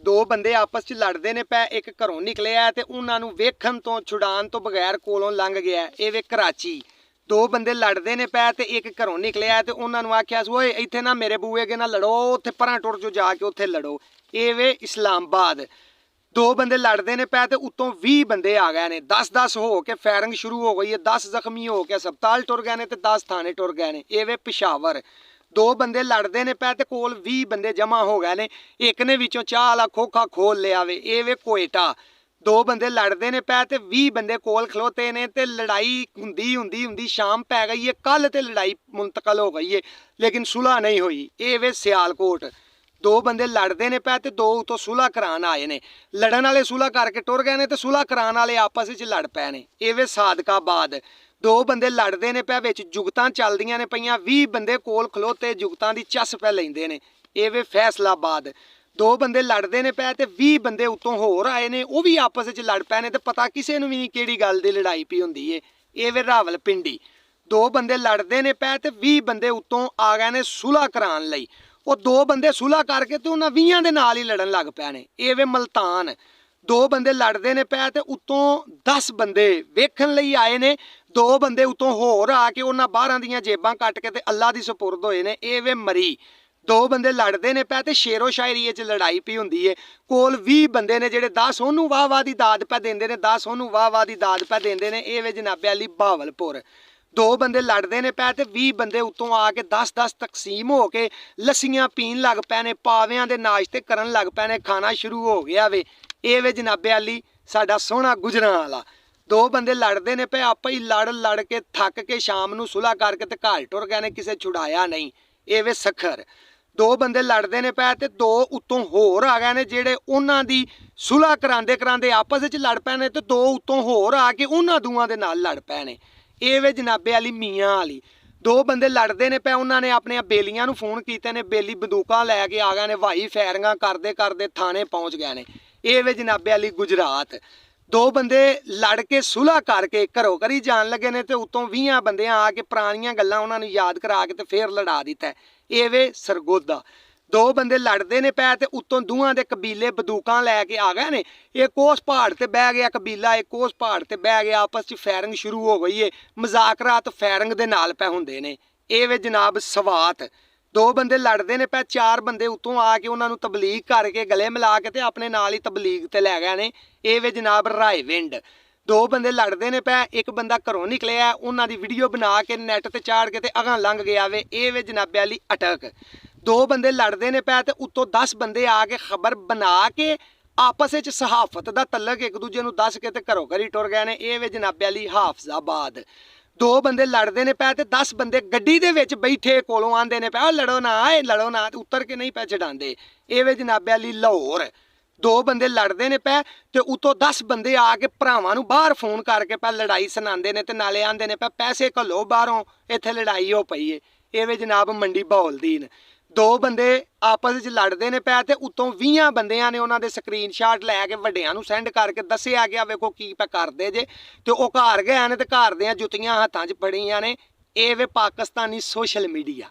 दो बंदे आपस च लड़ते ने पै एक घरों निकले है ते उन्हां नूं वेखण तो छुड़ाण तो बगैर कोलों लंघ गया। ये वे कराची दो बंदे लड़ते ने पै ते एक घरों निकलिया ते उन्हां नूं आख्या ओए इत्थे ना मेरे बूए अगे ना लड़ो, उत्थे परां टुर जो जाके उत्थे लड़ो। ये वे इस्लामाबाद दो बंदे लड़ते ने पै ते उत्तों 20 बंदे आ गए ने, 10-10 हो के फायरिंग शुरू हो गई है, 10 जख्मी हो के अस्पताल टुर गए ने ते 10 थाने टुर गए ने। ये वे पिशावर दो बंदे लड़ते ने पै ते कोल 20 बंदे जमा हो गए ने, एक ने विचों चाह वाला खोखा खोल लिया वे। ये वे कोयटा दो बंदे लड़ते ने पै ते 20 बंदे कोल खलोते ने ते लड़ाई हुंदी हुंदी हुंदी शाम पै गई है। कल ते लड़ाई मुंतकल हो गई है लेकिन सुलह नहीं हुई। ये वे सियालकोट दो बंदे लड़ते ने पै ते दो उतों सुलह करान आए ने, लड़न वाले सुलह करके टुर गए ने ते सुलह करान वाले आपस विच लड़ पै ने। ये वे सादकाबाद दो बंदे लड़ते ने पै विच जुगतां चलदियां ने पईयां, 20 बंदे कोल खलोते जुगतां दी चस पै लैंदे ने। ये वे फैसलाबाद दो बंदे लड़ते ने पै ते 20 बंदे उतों होर आए ने, वो भी आपस विच लड़ पै ने ते पता किसे नूं भी नहीं किहड़ी गल दी लड़ाई पई हुंदी है। ये वे रावलपिंडी दो बंदे लड़ते ने पै ते 20 बंदे उतों आ गए ने सुलह करान लई। वो दो बंदे सुलह करके तो उन्हां 20 दे नाल ही लड़न लग पै ने। ये वे मल्तान दो बंदे लड़ते ने पै ते उतों 10 बंदे वेखण लई आए ने, दो बंदे उतों होर आके उन्हां 12 दियां जेबां कट के ते अल्लाह दी सुपुर्द होए ने। ये वे मरी दो बंदे लड़ते ने पै ते शेरो शायरी च लड़ाई पई हुंदी है। कोल 20 बंदे ने जेड़े 10 ओनू वाह वाह दी दाद पै देंदे ने, 10 ओनू वाह वाह दी दाद पै देंदे ने। ये वे जनाबे अली बहावलपुर दो बंदे लड़ते ने पै ते 20 बंदे उतों आके 10-10 तकसीम हो के लस्सियां पीन लग पै ने, पावियां दे नाश्ते करन लग पै ने, खाना शुरू हो गया वे। ये वे जनाबे अली साडा सोहना गुजरां वाला दो बंदे लड़ते ने पे आपे ही लड़ के थक के शाम नूं सुलह करके ते घर टुर गए ने, किसे छुड़ाया नहीं। ये वे सखर दो बंदे लड़ते ने पै ते दो उतों होर आ गए ने जेड़े उन्हां दी सुलह करांदे करांदे आपस विच लड़ पै ने ते दो उतों होर आके उन्हां दूआं दे नाल लड़ पै ने। ये वे जनाबे अली मियाँ वाली दो बंदे लड़ते ने पै, उन्होंने अपन बेलियां नूं फोन कीते ने, बेली बंदूकां लैके आ गए ने, वाही फायरिंगां करदे करदे थाने पहुँच गए ने। ये वे जनाबे अली गुजरात दो बंदे लड़ के सुलह करके घरों घरी जान लगे ने ते उतों 20 बंदे आके पुरानियां गल्लां उन्होंने याद करा के ते फिर लड़ा दिता है। ये वे सरगोदा दो बंदे लड़ते ने पै ते उतों दूहां दे कबीले बंदूकां लैके आ गए ने। एक उस पहाड़ ते बह गया कबीला, एक उस पहाड़ ते बह गया, आपस च फायरिंग शुरू हो गई है। मजाकरात फायरिंग दे नाल पै हुंदे ने। ये वे जनाब सवात दो बंदे लड़ते ने पै, 4 बंदे उतों आके उन्होंने तबलीग करके गले मिला के ते अपने नाल ही तबलीग ते लै गए ने। ये वे जनाब रायविंड दो बंदे लड़ते ने पै, एक बंदा घरों निकलिया उन्हां दी वीडियो बना के नैट ते चाड़ के ते अगां लंघ गया वे। ये वे जनाबे अली अटक दो बंदे लड़ते ने पै ते उत्तों 10 बंदे आके खबर बना के आपस विच सहाफत दा तलक एक दूजे नूं दस के ते घरों घरी टुर गए ने। ये वे जनाबे अली हाफजाबाद दो बंदे लड़ते ने पै ते 10 बंदे गड्डी दे विच बैठे कोलों आंदे ने पै लड़ो ना, लड़ो ना, उतर के नहीं पै छडांदे। ये वे जनाबे अली लाहौर दो बंदे लड़ते ने पै ते उतों 10 बंदे आके भरावां नूं बाहर फोन करके पै लड़ाई सुनांदे ने ते नाले आंदे ने पै पैसे घल्लो बाहरों, इत्थे लड़ाई हो पई है। ये वे जनाब मंडी बहौलदीन दो बंदे आपस विच लड़ते ने पै ते उत्तों 20 बंदियां ने उन्हां दे स्क्रीन शाट लैके वड्डियां नूं सेंड करके दस्सिया गया वेखो की पै करदे जे ते ओह घर गए ने ते घर दियां जुत्तियां हत्थां च फड़ियां ने। ये वे पाकिस्तानी सोशल मीडिया।